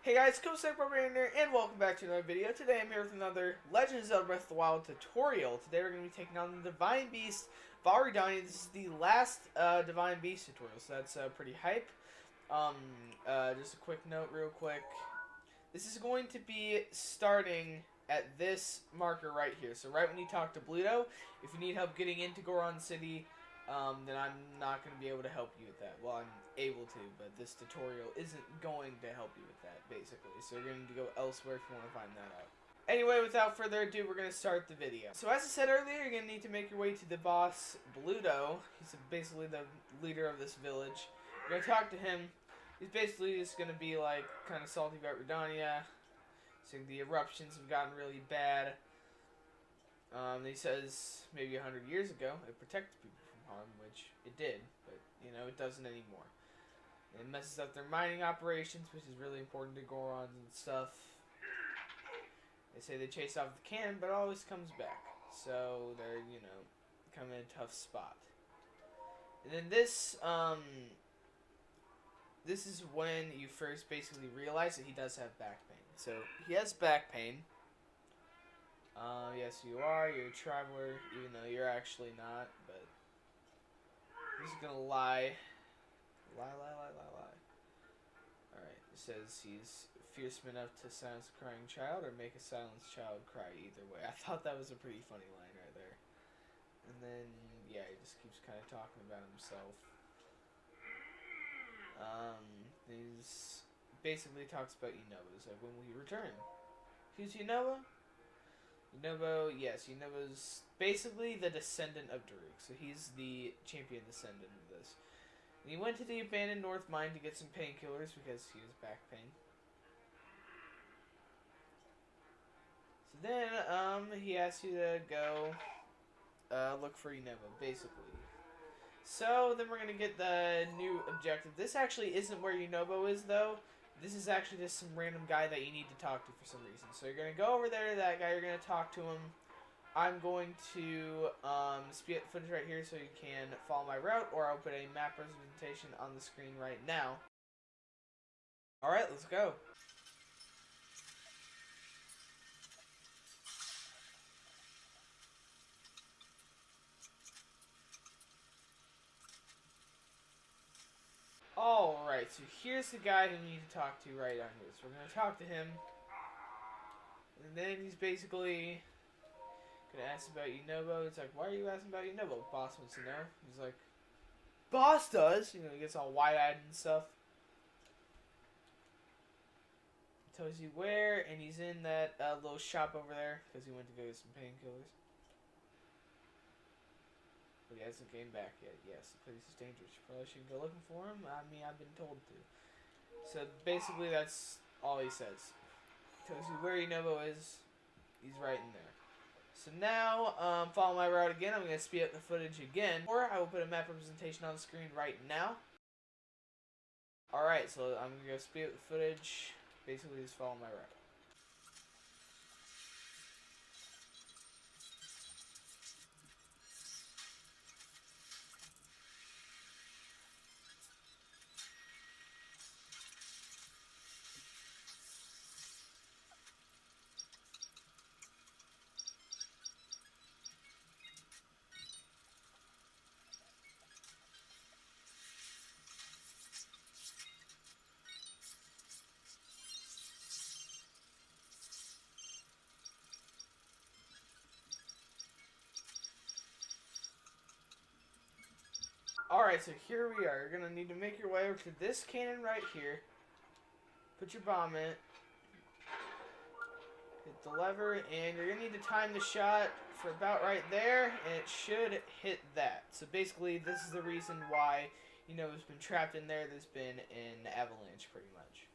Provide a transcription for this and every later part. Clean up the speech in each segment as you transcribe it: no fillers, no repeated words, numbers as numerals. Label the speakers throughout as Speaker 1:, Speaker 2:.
Speaker 1: Hey guys, Barbarian here, and welcome back to another video. Today I'm here with another Legend of Zelda Breath of the Wild tutorial. Today we're going to be taking on the Divine Beast, Vah Rudania. This is the last Divine Beast tutorial, so that's pretty hype. Just a quick note real quick. This is going to be starting at this marker right here. So right when you talk to Bludo, if you need help getting into Goron City, then I'm not going to be able to help you with that. Well, I'm able to, but this tutorial isn't going to help you with that, basically. So you're going to go elsewhere if you want to find that out. Anyway, without further ado, we're going to start the video. So as I said earlier, you're going to need to make your way to the boss, Bludo. He's basically the leader of this village. You're going to talk to him. He's basically just going to be like, kind of salty about Rudania. So the eruptions have gotten really bad. He says maybe 100 years ago it protected people from harm, which it did, but you know, it doesn't anymore. It messes up their mining operations, which is really important to Gorons and stuff. They say they chase off the cannon, but it always comes back. So they're, you know, kind of in a tough spot. And then this is when you first basically realize that he does have back pain. So he has back pain. Yes, you are. You're a traveler, even though you're actually not. But he's gonna lie. Lie. Alright, it says he's fearsome enough to silence a crying child or make a silenced child cry. Either way. I thought that was a pretty funny line right there. And then, yeah, he just keeps kind of talking about himself. He's basically talks about Yunobo. He's like, when will he return? Who's Yunobo? Yunobo, yes, Yunobo's basically the descendant of Daruk, so he's the champion descendant of this. And he went to the abandoned North Mine to get some painkillers because he has back pain. So then, he asks you to go look for Yunobo, basically. So then we're gonna get the new objective. This actually isn't where Yunobo is, though. This is actually just some random guy that you need to talk to for some reason. So you're going to go over there to that guy. You're going to talk to him. I'm going to speed up the footage right here so you can follow my route, or I'll put a map representation on the screen right now. Alright, let's go. Alright, so here's the guy who we need to talk to right on here. So we're going to talk to him. And then he's basically going to ask about Yunobo. It's like, why are you asking about Yunobo? Boss wants to know. He's like, boss does! You know, he gets all wide-eyed and stuff. He tells you where, and he's in that little shop over there because he went to go get some painkillers. But he hasn't came back yet. Yes, the place is dangerous. You probably should go looking for him. I mean, I've been told to. So basically, that's all he says. Tells you where Yunobo is. He's right in there. So now, follow my route again. I'm going to speed up the footage again. Or I will put a map representation on the screen right now. Alright, so I'm going to go speed up the footage. Basically, just follow my route. Alright, so here we are. You're going to need to make your way over to this cannon right here. Put your bomb in it. Hit the lever, and you're going to need to time the shot for about right there, and it should hit that. So basically, this is the reason why, you know, it's been trapped in there. There's been an avalanche, pretty much.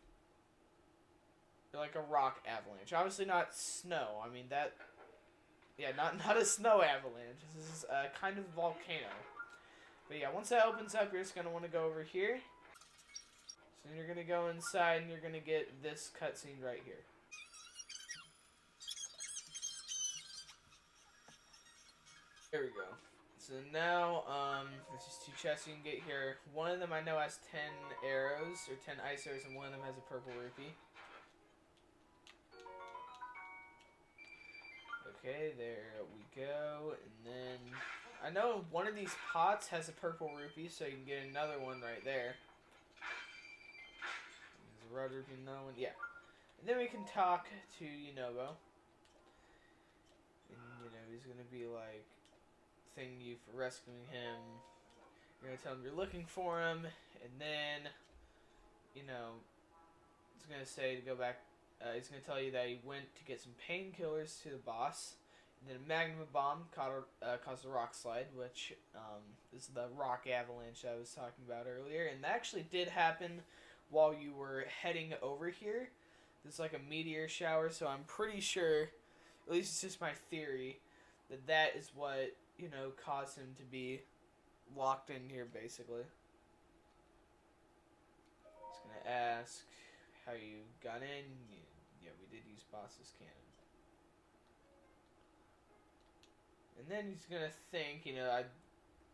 Speaker 1: Like a rock avalanche. Obviously not snow. I mean, that... Yeah, not a snow avalanche. This is a kind of volcano. But yeah, once that opens up, you're just going to want to go over here. So then you're going to go inside, and you're going to get this cutscene right here. There we go. So now, there's just two chests you can get here. One of them I know has 10 arrows, or 10 ice arrows, and one of them has a purple rupee. Okay, there we go. And then I know one of these pots has a purple rupee, so you can get another one right there. There's a red rupee, another one. Yeah. And then we can talk to Yunobo. And, he's going to be like, thanking you for rescuing him. You're going to tell him you're looking for him. And then, he's going to say to go back. He's going to tell you that he went to get some painkillers to the boss. And then a magma bomb caused a rock slide, which is the rock avalanche I was talking about earlier. And that actually did happen while you were heading over here. There's like a meteor shower, so I'm pretty sure, at least it's just my theory, that is what, caused him to be locked in here, basically. Just going to ask how you got in. Yeah, we did use boss's cannon. And then he's going to think,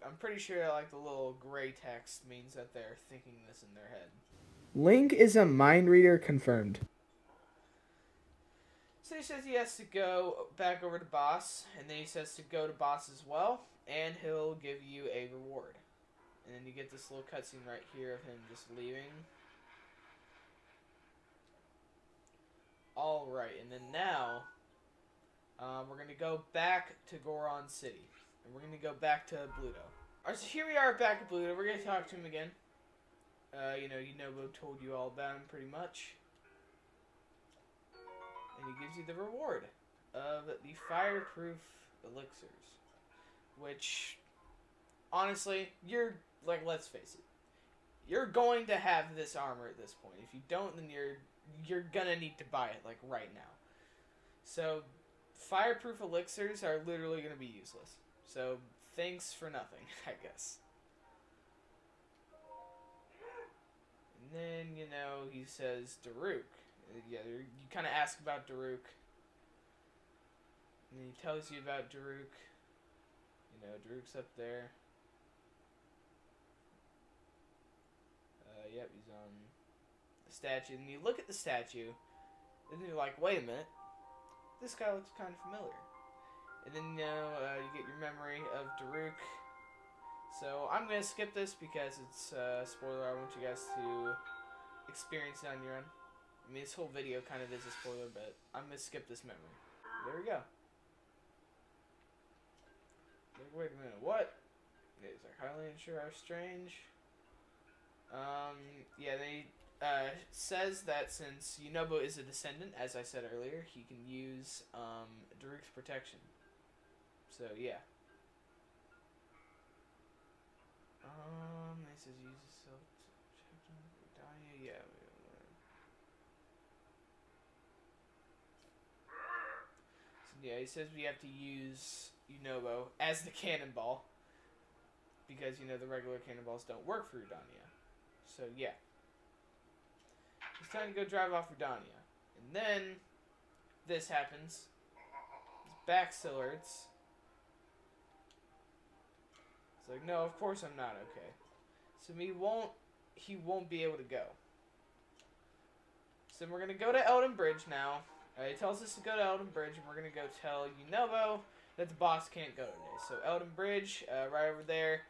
Speaker 1: I'm pretty sure like the little gray text means that they're thinking this in their head.
Speaker 2: Link is a mind reader confirmed.
Speaker 1: So he says he has to go back over to boss, and then he says to go to boss as well, and he'll give you a reward. And then you get this little cutscene right here of him just leaving. Alright, and then now, we're going to go back to Goron City. And we're going to go back to Bludo. Alright, so here we are back at Bludo. We're going to talk to him again. Yunobo told you all about him pretty much. And he gives you the reward of the fireproof elixirs. Which, honestly, let's face it. You're going to have this armor at this point. If you don't, then you're gonna need to buy it, right now. So, fireproof elixirs are literally gonna be useless. So, thanks for nothing, I guess. And then, he says, Daruk. Yeah, you kind of ask about Daruk. And then he tells you about Daruk. Daruk's up there. Yep, he's on the statue. And you look at the statue, and you're like, wait a minute. This guy looks kind of familiar. And then, you get your memory of Daruk. So, I'm going to skip this because it's a spoiler. I want you guys to experience it on your own. I mean, this whole video kind of is a spoiler, but I'm going to skip this memory. There we go. Wait a minute, what? It's like highly unsure how strange. Yeah, they says that since Yunobo is a descendant, as I said earlier, he can use Daruk's protection. So yeah. It says use self Rudania. Yeah. So yeah, he says we have to use Yunobo as the cannonball because the regular cannonballs don't work for Rudania. So yeah. It's time to go drive off Rudania. And then this happens. His back still hurts. It's like, no, of course I'm not okay. So he won't be able to go. So we're gonna go to Elden Bridge now. He tells us to go to Elden Bridge, and we're gonna go tell Yunobo that the boss can't go today. So Elden Bridge, right over there.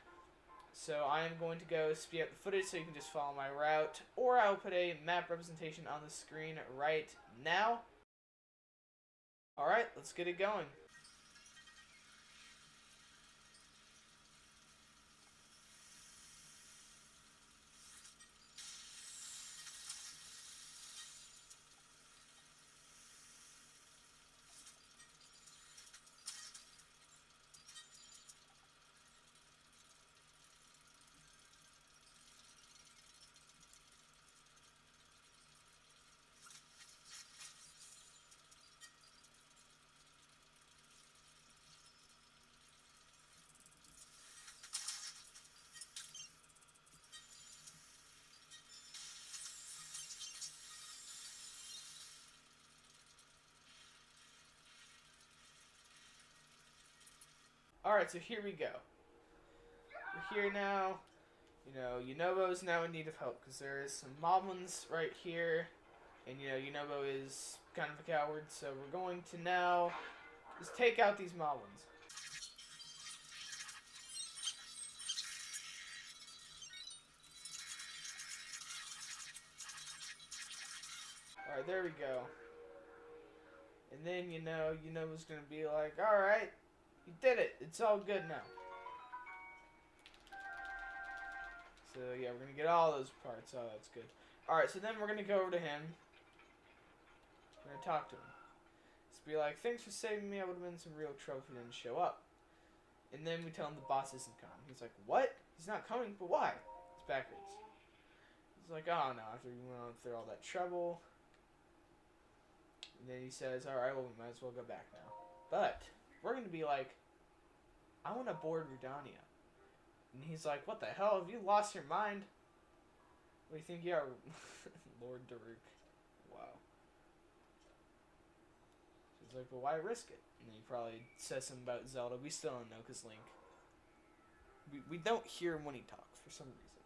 Speaker 1: So I am going to go speed up the footage so you can just follow my route, or I'll put a map representation on the screen right now. Alright, let's get it going. Alright, so here we go. We're here now. Yunobo's now in need of help because there is some moblins right here. And, Yunobo is kind of a coward, so we're going to now is take out these moblins. Alright, there we go. And then, you know it's going to be like, alright, you did it. It's all good now. So, yeah, we're going to get all those parts. Oh, that's good. Alright, so then we're going to go over to him. We're going to talk to him. Just be like, thanks for saving me. I would have been in some real trouble if you didn't show up. And then we tell him the boss isn't coming. He's like, what? He's not coming? But why? It's backwards. He's like, oh, no, after you went through all that trouble. And then he says, alright, well, we might as well go back now. But we're going to be like, I want to board Rudania. And he's like, what the hell? Have you lost your mind? What do you think you are? Lord Daruk. Wow. He's like, well, why risk it? And then he probably says something about Zelda. We still don't know because Link. We don't hear him when he talks for some reason.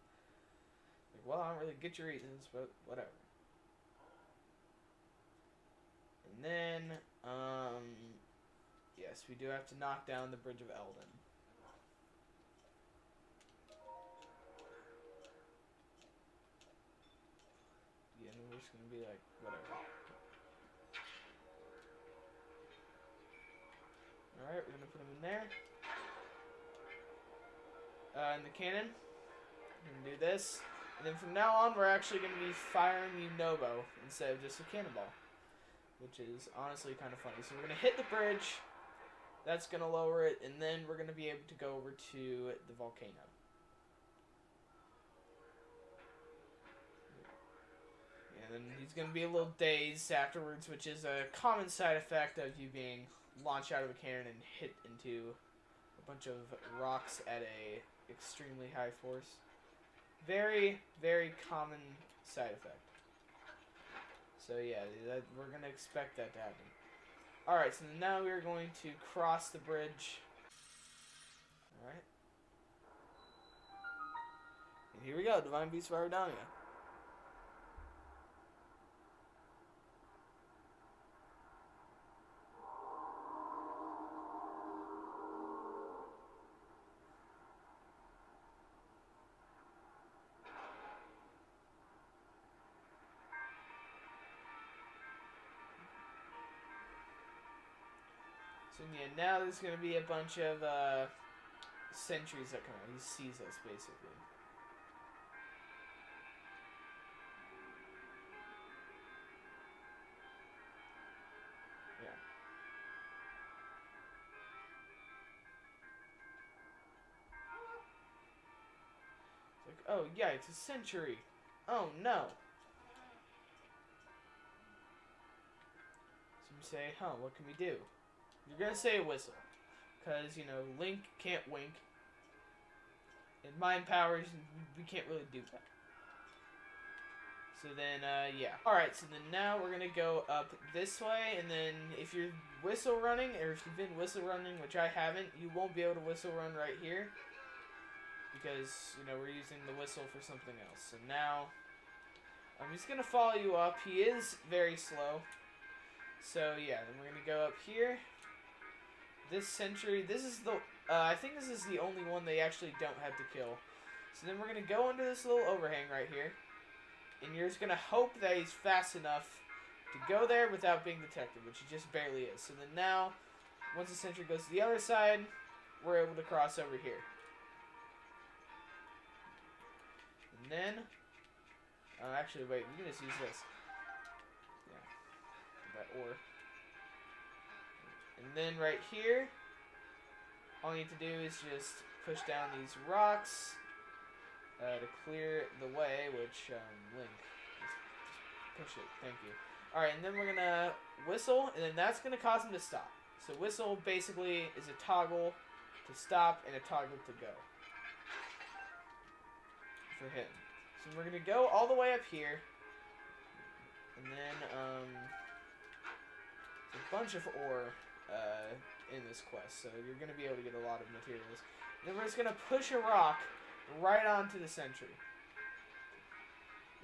Speaker 1: Like, well, I don't really get your reasons, but whatever. And then, yes, we do have to knock down the Bridge of Eldin. Yeah, and we're just gonna be like, whatever. Alright, we're gonna put him in there. In the cannon. We're gonna do this. And then from now on, we're actually gonna be firing Unobo instead of just a cannonball. Which is honestly kind of funny. So we're going to hit the bridge. That's going to lower it. And then we're going to be able to go over to the volcano. And then he's going to be a little dazed afterwards, which is a common side effect of you being launched out of a cannon and hit into a bunch of rocks at a extremely high force. Very, very common side effect. So yeah, we're going to expect that to happen. Alright, so now we're going to cross the bridge. Alright. And here we go, Divine Beast Vah Rudania. So yeah, now there's going to be a bunch of sentries that come out. He sees us, basically. Yeah. It's like, oh, yeah, it's a sentry. Oh, no. So we say, huh, what can we do? You're going to say a whistle. Because, you know, Link can't wink. And mind powers, we can't really do that. So then, yeah. Alright, so then now we're going to go up this way. And then if you're whistle running, or if you've been whistle running, which I haven't, you won't be able to whistle run right here. Because, you know, we're using the whistle for something else. So now, I'm just going to follow you up. He is very slow. So, yeah, then we're going to go up here. This sentry, this is the, I think this is the only one they actually don't have to kill. So then we're going to go under this little overhang right here. And you're just going to hope that he's fast enough to go there without being detected, which he just barely is. So then now, once the sentry goes to the other side, we're able to cross over here. And then, actually, wait, we can just use this. Yeah, that ore. And then right here, all you need to do is just push down these rocks to clear the way, which, Link, just push it, thank you. Alright, and then we're going to whistle, and then that's going to cause him to stop. So whistle basically is a toggle to stop and a toggle to go for him. So we're going to go all the way up here, and then, there's a bunch of ore in this quest, so you're going to be able to get a lot of materials. And then we're just going to push a rock right onto the sentry,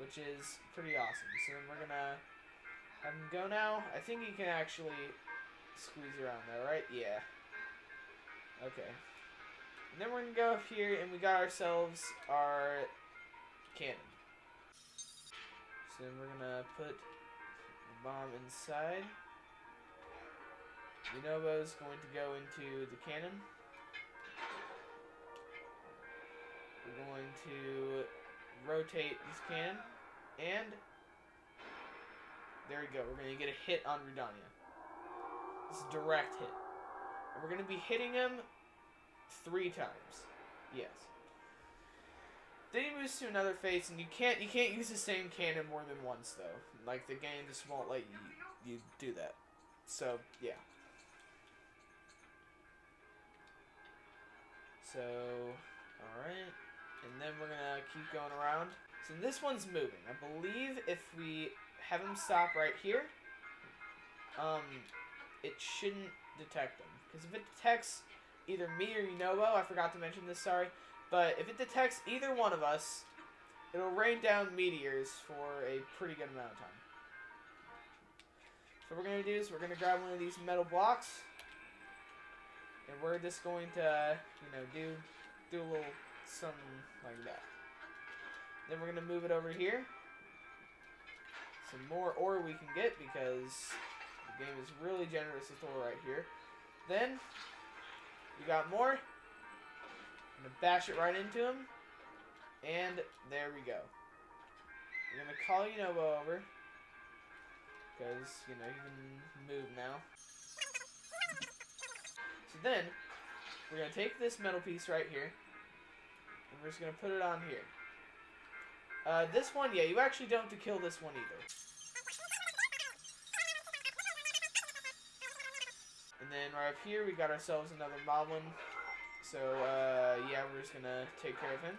Speaker 1: which is pretty awesome. So then we're going to have him go now. I think he can actually squeeze around there, right? Yeah. Okay. And then we're gonna go up here and we got ourselves our cannon. So then we're gonna put the bomb inside. Yunobo is going to go into the cannon. We're going to rotate this cannon, and there we go. We're going to get a hit on Rudania. This is a direct hit. And we're going to be hitting him 3 times. Yes. Then he moves to another phase, and you can't use the same cannon more than once though. Like the game just won't let you do that. So yeah. So alright. And then we're gonna keep going around. So this one's moving. I believe if we have him stop right here, it shouldn't detect him. Because if it detects either me or Yunobo, I forgot to mention this, sorry, but if it detects either one of us, it'll rain down meteors for a pretty good amount of time. So what we're gonna do is we're gonna grab one of these metal blocks, and we're just going to, do a little something like that. Then we're going to move it over here. Some more ore we can get because the game is really generous with ore right here. Then, we got more. I'm going to bash it right into him. And there we go. We're going to call Yunobo over. Because, he can move now. So then, we're going to take this metal piece right here. And we're just going to put it on here. This one, yeah, you actually don't have to kill this one either. And then right up here, we got ourselves another moblin. So, yeah, we're just going to take care of him.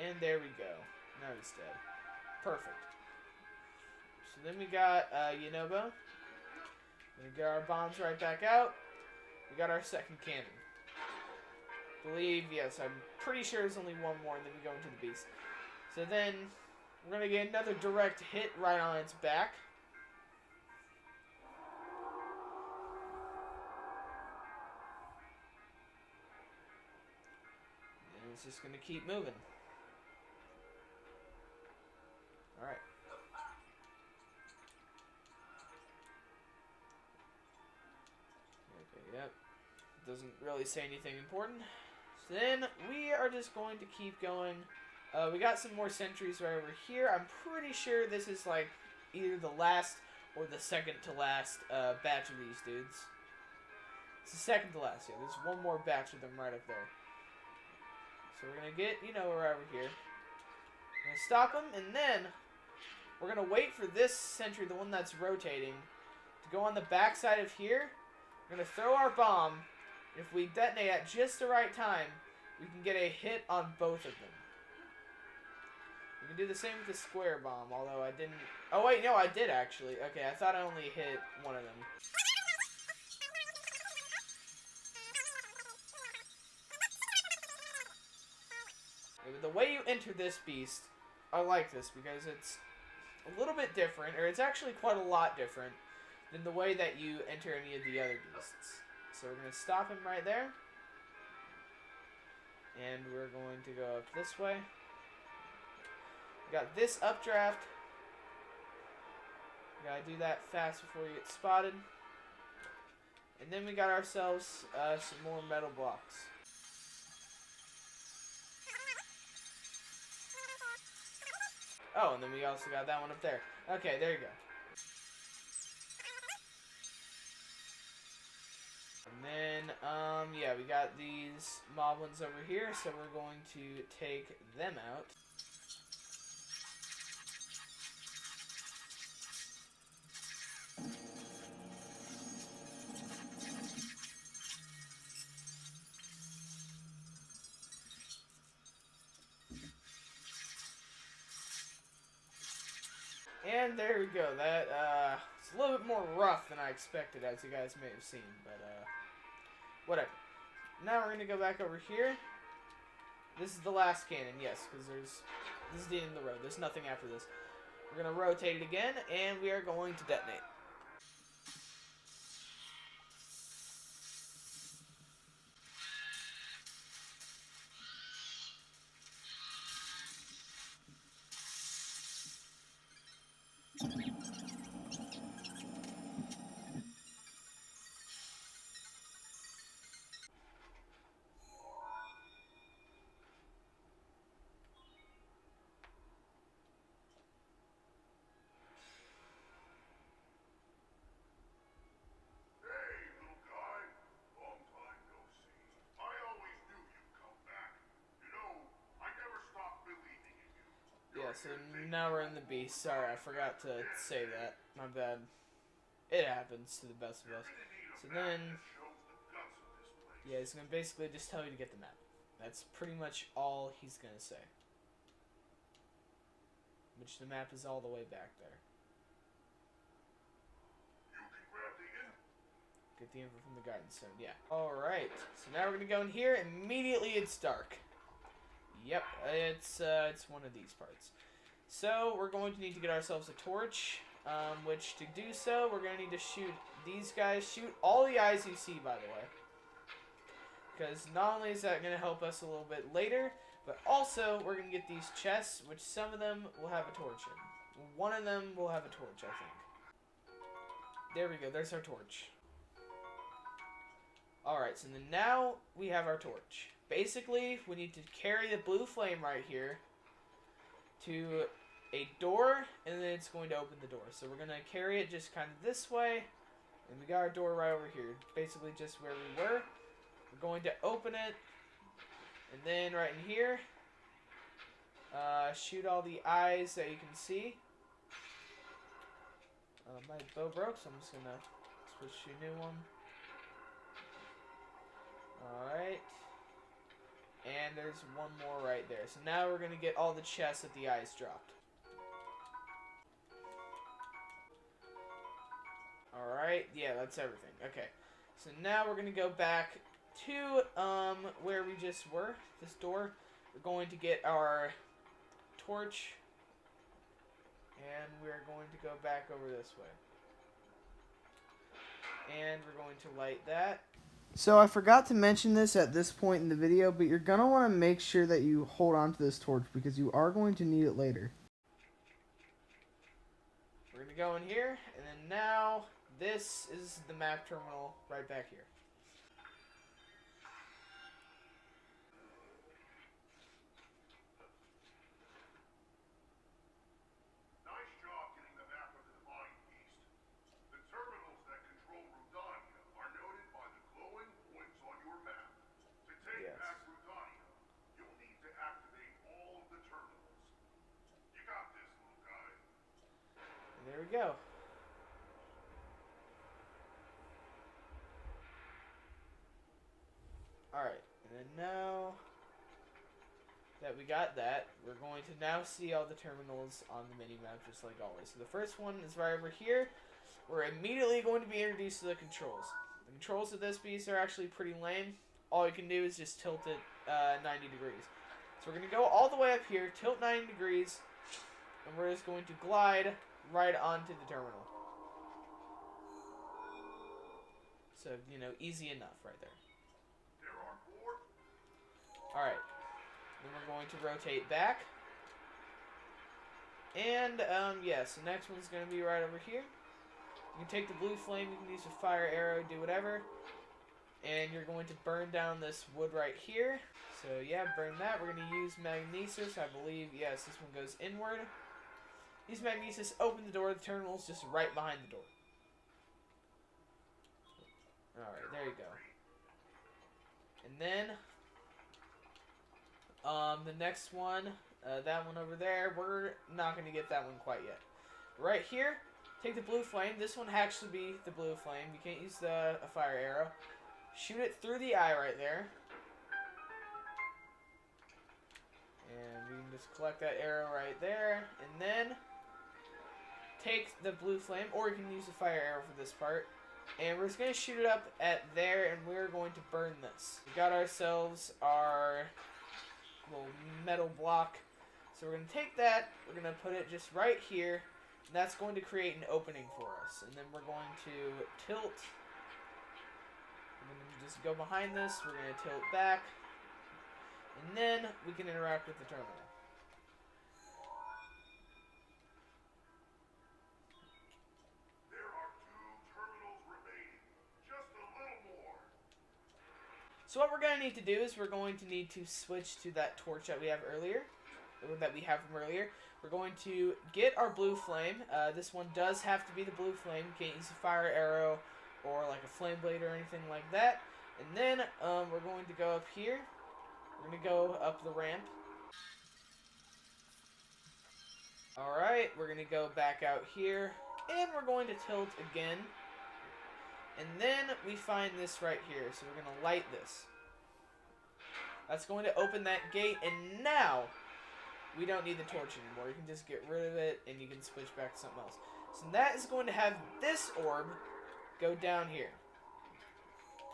Speaker 1: And there we go. Now he's dead. Perfect. So then we got Yunobo. We get our bombs right back out. We got our second cannon. Yes, I'm pretty sure there's only one more, and then we go into the beast. So then, we're going to get another direct hit right on its back. And it's just going to keep moving. Alright. Okay, yep. Doesn't really say anything important. So then we are just going to keep going. We got some more sentries right over here. I'm pretty sure this is like either the last or the second to last batch of these dudes. It's the second to last, yeah. There's one more batch of them right up there. So we're going to get, right over here. We're going to stop them, and then we're going to wait for this sentry, the one that's rotating, to go on the back side of here. We're going to throw our bomb. If we detonate at just the right time, we can get a hit on both of them. We can do the same with the square bomb, although I didn't... Oh, wait, no, I did, actually. Okay, I thought I only hit one of them. Okay, but the way you enter this beast, I like this, because it's a little bit different, or it's actually quite a lot different than the way that you enter any of the other beasts. So we're going to stop him right there. And we're going to go up this way. We got this updraft. We gotta do that fast before you get spotted. And then we got ourselves some more metal blocks. Oh, and then we also got that one up there. Okay, there you go. And then, yeah, we got these moblins over here, so we're going to take them out. And there we go. That, it's a little bit more rough than I expected, as you guys may have seen, but, whatever. Now we're going to go back over here. This is the last cannon, yes, because this is the end of the road. There's nothing after this. We're going to rotate it again, and we are going to detonate. Yeah, so now we're in the beast. Sorry, I forgot to say that. My bad. It happens to the best of us. So then, yeah, he's going to basically just tell you to get the map. That's pretty much all he's going to say. Which the map is all the way back there. Get the info from the garden stone, yeah. Alright, so now we're going to go in here. Immediately it's dark. Yep, it's one of these parts. So we're going to need to get ourselves a torch, which to do so, we're going to need to shoot these guys. Shoot all the eyes you see, by the way. Because not only is that going to help us a little bit later, but also we're going to get these chests, which some of them will have a torch in. One of them will have a torch, I think. There we go, there's our torch. Alright, so then now we have our torch. Basically, we need to carry the blue flame right here to a door, and then it's going to open the door. So we're going to carry it just kind of this way, and we got our door right over here. Basically just where we were. We're going to open it, and then right in here, shoot all the eyes that you can see. My bow broke, so I'm just going to switch to a new one. Alright. And there's one more right there. So now we're going to get all the chests that the eyes dropped. Alright, yeah, that's everything. Okay. So now we're going to go back to where we just were. This door. We're going to get our torch. And we're going to go back over this way. And we're going to light that.
Speaker 2: So I forgot to mention this at this point in the video, but you're going to want to make sure that you hold on to this torch because you are going to need it later.
Speaker 1: We're going to go in here, and then now this is the map terminal right back here.
Speaker 3: Nice job getting the map of the Divine Beast. The terminals that control Rudania are noted by the glowing points on your map. To take back Rudania, you'll need to activate all of the terminals. You got this, little guy.
Speaker 1: And there we go. Alright, and then now that we got that, we're going to now see all the terminals on the mini-map just like always. So the first one is right over here. We're immediately going to be introduced to the controls. The controls of this beast are actually pretty lame. All you can do is just tilt it 90 degrees. So we're going to go all the way up here, tilt 90 degrees, and we're just going to glide right onto the terminal. So, you know, easy enough right there.
Speaker 3: There are four.
Speaker 1: Alright. Then we're going to rotate back. And, yes, the next one's going to be right over here. You can take the blue flame, you can use a fire arrow, do whatever. And you're going to burn down this wood right here. So, yeah, burn that. We're going to use magnesis. I believe, yes, this one goes inward. Use magnesis, open the door. The terminal's just right behind the door. Alright, there you go. And then, the next one, that one over there, we're not going to get that one quite yet. Right here, take the blue flame. This one has to be the blue flame. You can't use a fire arrow. Shoot it through the eye right there. And we can just collect that arrow right there. And then take the blue flame, or you can use the fire arrow for this part. And we're just going to shoot it up at there, and we're going to burn this. We got ourselves our little metal block. So we're going to take that, we're going to put it just right here, and that's going to create an opening for us. And then we're going to tilt. We're going to just go behind this, we're going to tilt back, and then we can interact with the terminal.
Speaker 3: There are 2 terminals remaining. Just a little more.
Speaker 1: So what we're going to need to do is we're going to need to switch to that torch that we have earlier, or that we have from earlier. We're going to get our blue flame. This one does have to be the blue flame. You can't use a fire arrow or like a flame blade or anything like that. And then we're going to go up here. We're going to go up the ramp. Alright, we're going to go back out here. And we're going to tilt again. And then we find this right here. So we're going to light this. That's going to open that gate. And now we don't need the torch anymore. You can just get rid of it and you can switch back to something else. So that is going to have this orb go down here.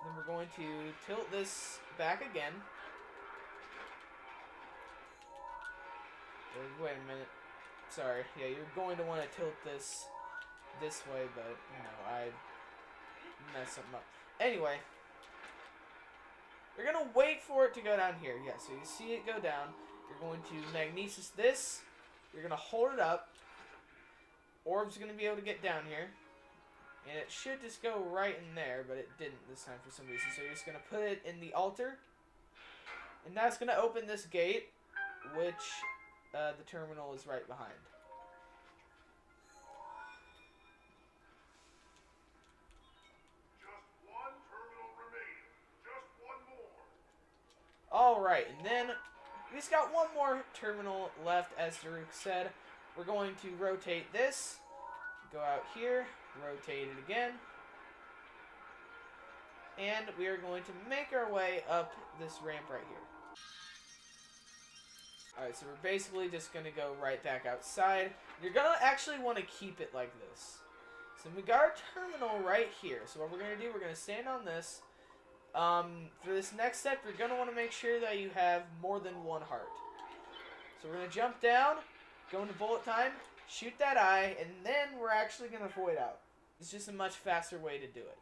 Speaker 1: Then we're going to tilt this back again. Wait a minute. Sorry. Yeah, you're going to want to tilt this way, but, you know, I messed something up. Anyway, you're going to wait for it to go down here. Yeah, so you see it go down. You're going to magnesis this. You're going to hold it up. Orb's going to be able to get down here. And it should just go right in there, but it didn't this time for some reason. So you're just going to put it in the altar. And that's going to open this gate, which the terminal is right behind.
Speaker 3: Just 1 terminal remaining. Just 1 more.
Speaker 1: Alright, and then we just got 1 more terminal left, as Daruk said. We're going to rotate this, go out here, rotate it again, and we are going to make our way up this ramp right here. Alright, so we're basically just going to go right back outside. You're going to actually want to keep it like this. So we got our terminal right here. So what we're going to do, we're going to stand on this. For this next step, you're going to want to make sure that you have more than 1 heart. So we're going to jump down, go into bullet time, shoot that eye, and then we're actually going to void out. It's just a much faster way to do it.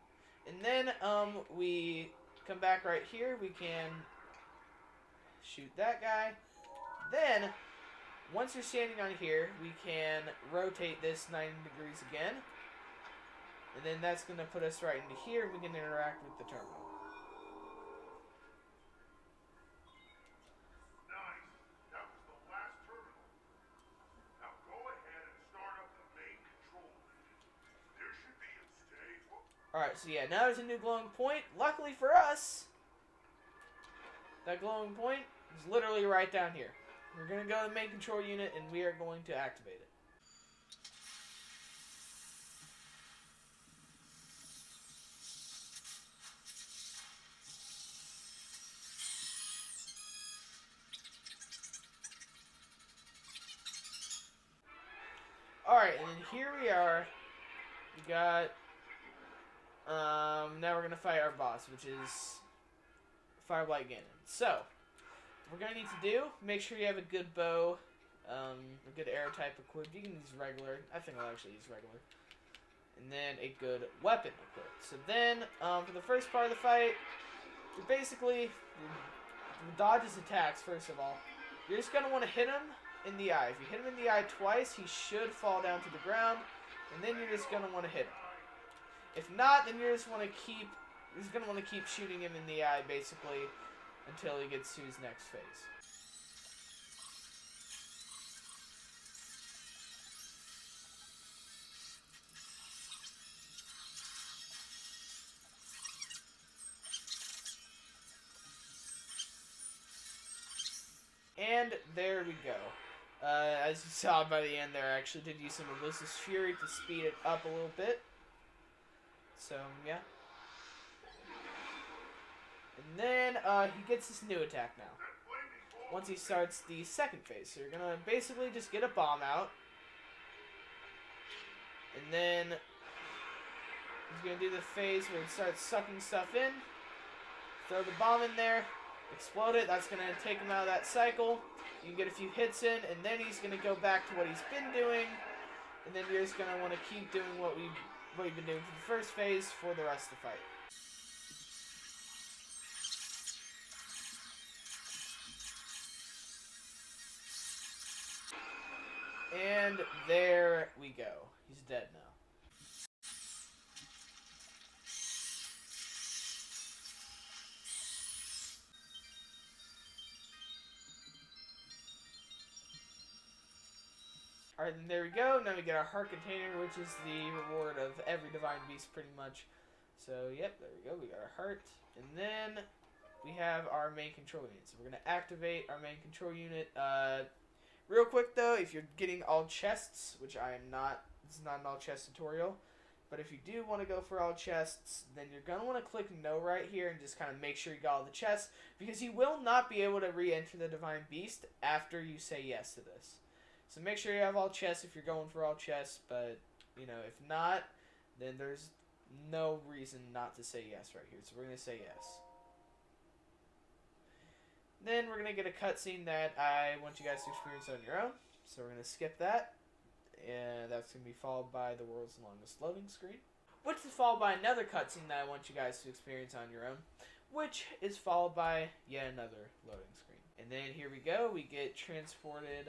Speaker 1: And then we come back right here. We can shoot that guy. Then, once you're standing on here, we can rotate this 90 degrees again. And then that's going to put us right into here. We can interact with the terminal.
Speaker 3: Nice. That was the last terminal. Now go ahead and start up the main control unit. There should be a stage.
Speaker 1: Alright, so yeah, now there's a new glowing point. Luckily for us, that glowing point is literally right down here. We're going to go to the main control unit, and we are going to activate it. Alright, and then here we are. We got... now we're going to fight our boss, which is Fireblight Gannon. So, what we're going to need to do, make sure you have a good bow, a good arrow type equipped. You can use regular. I think I'll actually use regular. And then a good weapon equipped. So then, for the first part of the fight, you're basically... dodge his attacks, first of all. You're just going to want to hit him in the eye. If you hit him in the eye twice, he should fall down to the ground. And then you're just going to want to hit him. If not, then you're just going to keep shooting him in the eye, basically, until he gets to his next phase. And there we go. As you saw by the end there, I actually did use some of Lucis Fury to speed it up a little bit. So, yeah. And then, he gets this new attack now. Once he starts the second phase. So you're gonna basically just get a bomb out. And then, he's gonna do the phase where he starts sucking stuff in. Throw the bomb in there. explode it. That's going to take him out of that cycle. You can get a few hits in, and then he's going to go back to what he's been doing. And then you're just going to want to keep doing what we've been doing for the first phase for the rest of the fight. And there we go. He's dead now. Alright, and there we go. Now we get our heart container, which is the reward of every divine beast, pretty much. So, yep, there we go. We got our heart. And then we have our main control unit. So we're going to activate our main control unit. Real quick, though, if you're getting all chests, which I am not, this is not an all chest tutorial, but if you do want to go for all chests, then you're going to want to click no right here and just kind of make sure you got all the chests, because you will not be able to re-enter the divine beast after you say yes to this. So make sure you have all chests if you're going for all chests, but, you know, if not, then there's no reason not to say yes right here. So we're going to say yes. Then we're going to get a cutscene that I want you guys to experience on your own. So we're going to skip that. And that's going to be followed by the world's longest loading screen, which is followed by another cutscene that I want you guys to experience on your own, which is followed by yet another loading screen. And then here we go. We get transported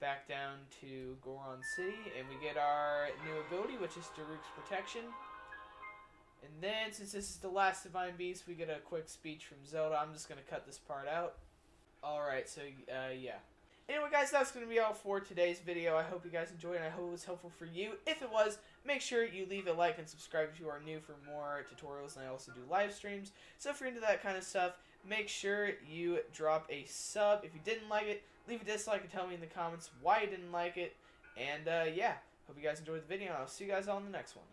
Speaker 1: back down to Goron City, and we get our new ability, which is Daruk's Protection. And then, since this is the last Divine Beast, we get a quick speech from Zelda. I'm just going to cut this part out. Alright, so, yeah. Anyway, guys, that's going to be all for today's video. I hope you guys enjoyed, and I hope it was helpful for you. If it was, make sure you leave a like and subscribe if you are new for more tutorials, and I also do live streams. So if you're into that kind of stuff, make sure you drop a sub. If you didn't like it, leave a dislike and tell me in the comments why you didn't like it. And, yeah, hope you guys enjoyed the video, and I'll see you guys all in the next one.